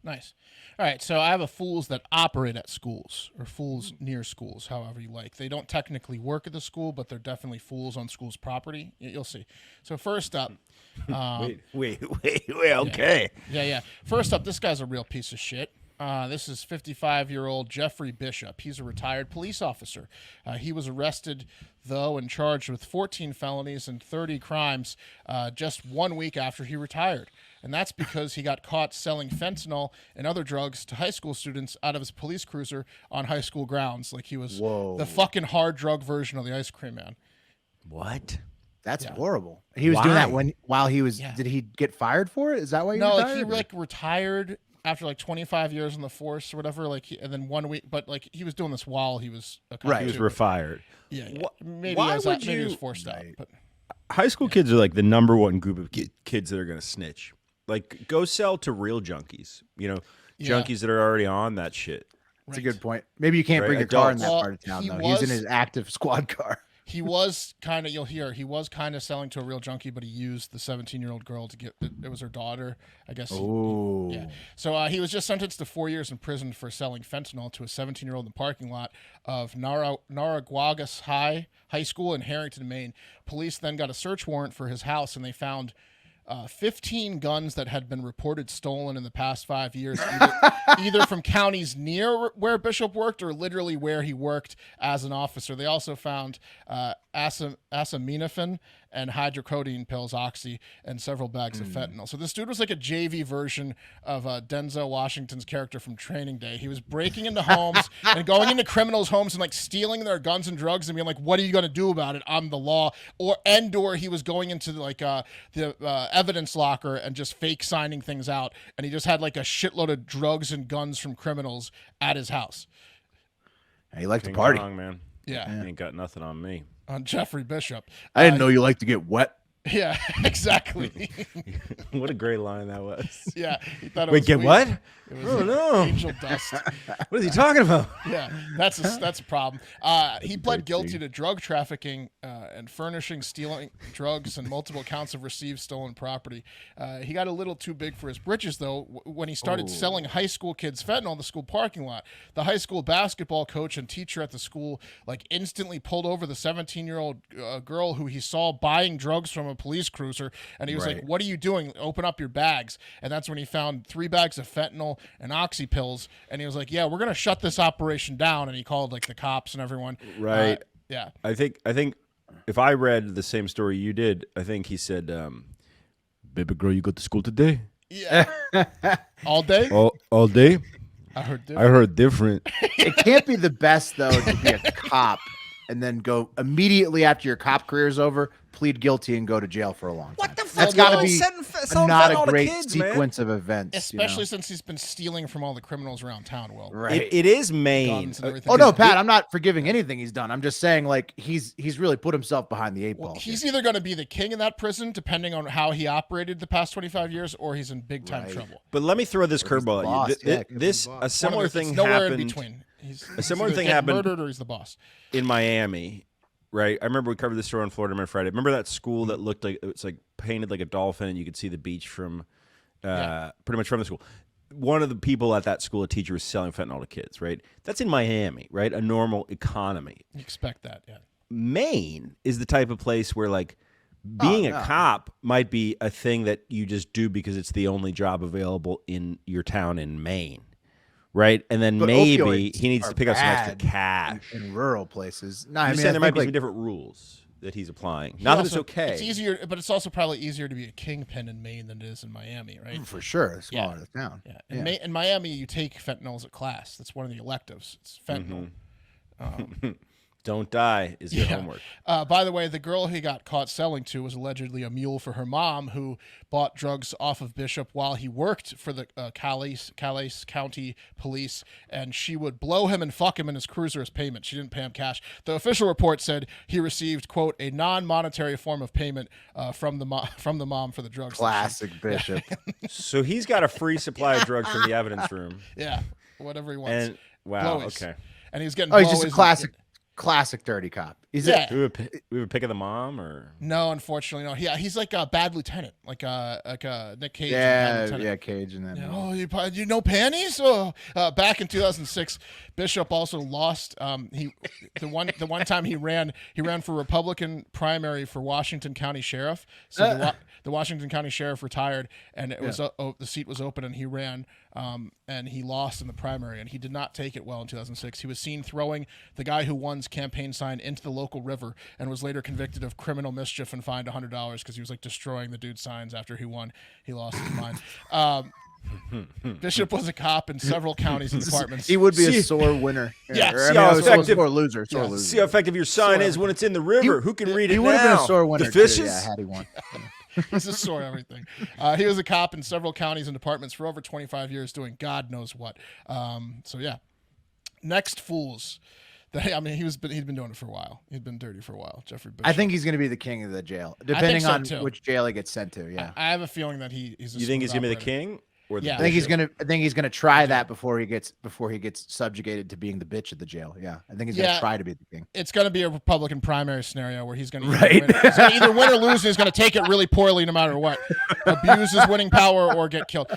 Nice. All right, so I have a fools that operate at schools or fools near schools, however you like. They don't technically work at the school, but they're definitely fools on school's property. You'll see. So first up, Wait. yeah, Okay. yeah. First up, this guy's a real piece of shit. This is 55-year-old Jeffrey Bishop. He's a retired police officer. He was arrested, though, and charged with 14 felonies and 30 crimes just 1 week after he retired. And that's because he got caught selling fentanyl and other drugs to high school students out of his police cruiser on high school grounds. Like he was the fucking hard drug version of the ice cream man. What? That's horrible. He was doing that while he was. Yeah. Did he get fired for it? Is that why he No, retired? like he retired after like 25 years in the force or whatever. And then 1 week, but like he was doing this while he was a cop He was too, refired. Yeah. Maybe Why he would was you- forced out. But High school kids are like the number one group of kids that are going to snitch. Like, go sell to real junkies. Junkies that are already on that shit. That's a good point. Maybe you can't bring your car in that part of town, though. He's in his active squad car. he was kind of, you'll hear, he was kind of selling to a real junkie, but he used the 17-year-old girl to get, it was her daughter, I guess. Oh. Yeah. So he was just sentenced to 4 years in prison for selling fentanyl to a 17-year-old in the parking lot of Narraguagas High School in Harrington, Maine. Police then got a search warrant for his house, and they found 15 guns that had been reported stolen in the past 5 years, either from counties near where Bishop worked or literally where he worked as an officer. They also found acetaminophen and hydrocodone pills, oxy, and several bags of fentanyl. So this dude was like a JV version of Denzel Washington's character from Training Day. He was breaking into homes and going into criminals' homes and like stealing their guns and drugs and being like, "What are you going to do about it? I'm the law." Or he was going into like the evidence locker and just fake signing things out, and he just had like a shitload of drugs and guns from criminals at his house. He liked to party. Kong, man. Yeah. Ain't got nothing on me. On Jeffrey Bishop. I didn't know you like to get wet. Yeah, exactly. What a great line that was. Yeah, he thought it Wait, was get weird. what? It was Oh, no. angel dust. What is he talking about? Yeah, that's a problem. He pled guilty to drug trafficking and furnishing, stealing drugs, and multiple counts of received stolen property. He got a little too big for his britches, though, when he started selling high school kids fentanyl in the school parking lot. The high school basketball coach and teacher at the school like instantly pulled over the 17-year-old girl who he saw buying drugs from a police cruiser, and he was like, "What are you doing? Open up your bags." And that's when he found 3 bags of fentanyl and oxy pills, and he was like, "Yeah, we're gonna shut this operation down." And he called like the cops and everyone. Right. Yeah. I think if I read the same story you did, I think he said, "Baby girl, you go to school today? Yeah. All day. All day? I heard. I heard different." It can't be the best, though, to be a cop and then go immediately after your cop career is over, plead guilty and go to jail for a long time. What the fuck? That's got to be selling not fentanyl a to great kids, man. sequence of events. Especially since he's been stealing from all the criminals around town. Will. Right. It is Maine. Guns and everything. Oh no, Pat! I'm not forgiving anything he's done. I'm just saying, like he's really put himself behind the 8 ball. He's either going to be the king in that prison, depending on how he operated the past 25 years, or he's in big time trouble. But let me throw this curveball boss. at you. Yeah, it could be This the boss. a similar It's thing nowhere happened in between. A similar he's thing either getting happened- murdered or he's the boss. in Miami. Right, I remember we covered this story on Florida Man Friday. Remember that school that looked like it's like painted like a dolphin, and you could see the beach from, pretty much from the school. One of the people at that school, a teacher, was selling fentanyl to kids. Right, that's in Miami, right? A normal economy. You expect that, yeah. Maine is the type of place where like being a cop might be a thing that you just do because it's the only job available in your town in Maine. Right, and then But maybe opioids he needs to are pick up some extra bad cash. in rural places. No, I'm I mean, just saying I there might think, be some like, different rules that he's applying. Not that it's okay. It's easier, but it's also probably easier to be a kingpin in Maine than it is in Miami, right? for sure, the smaller the town. Yeah. In Miami, you take fentanyl as a class. That's one of the electives. It's fentanyl. Don't die is your homework. By the way, the girl he got caught selling to was allegedly a mule for her mom, who bought drugs off of Bishop while he worked for the Calais County Police, and she would blow him and fuck him in his cruiser as payment. She didn't pay him cash. The official report said he received, quote, a non-monetary form of payment from the mom for the drugs. Classic Bishop. So he's got a free supply of drugs from the evidence room. Yeah, whatever he wants. And wow, Blowies. okay. And he was getting Oh, he's just a blowies classic Classic dirty cop. Is Yeah. it? We have a pick of the mom or No, unfortunately, no. Yeah, he's like a bad lieutenant, like Nick Cage. in Bad Yeah, Lieutenant. yeah, Cage and then. Yeah, oh, you know panties? Oh, back in 2006, Bishop also lost. The one time he ran for Republican primary for Washington County Sheriff. So the Washington County Sheriff retired, and it was the seat was open, and he ran. And he lost in the primary, and he did not take it well in 2006. He was seen throwing the guy who won's campaign sign into the local river, and was later convicted of criminal mischief and fined $100 because he was like destroying the dude's signs after he won. He lost his mind. Bishop was a cop in several counties and departments. He would be a sore winner. Yeah, Or, see how effective- sore loser. Sore loser. see how effective your sign is when it's in the river. Who can read it He now? would have been a sore winner. The fishes. Too, yeah, had he won. He's a sore everything. He was a cop in several counties and departments for over 25 years, doing God knows what. So yeah. Next fools. I mean, he'd been doing it for a while. He'd been dirty for a while. Jeffrey Bishop. I think he's going to be the king of the jail, depending so, on too. which jail he gets sent to. Yeah, I have a feeling that he's. You think he's gonna be the king or the Yeah. I think he's bishop? gonna try that before he gets subjugated to being the bitch at the jail. Yeah, I think he's gonna try to be the king. It's going to be a Republican primary scenario where he's going to Right. either win or lose. And he's going to take it really poorly no matter what. Abuse his winning power or get killed.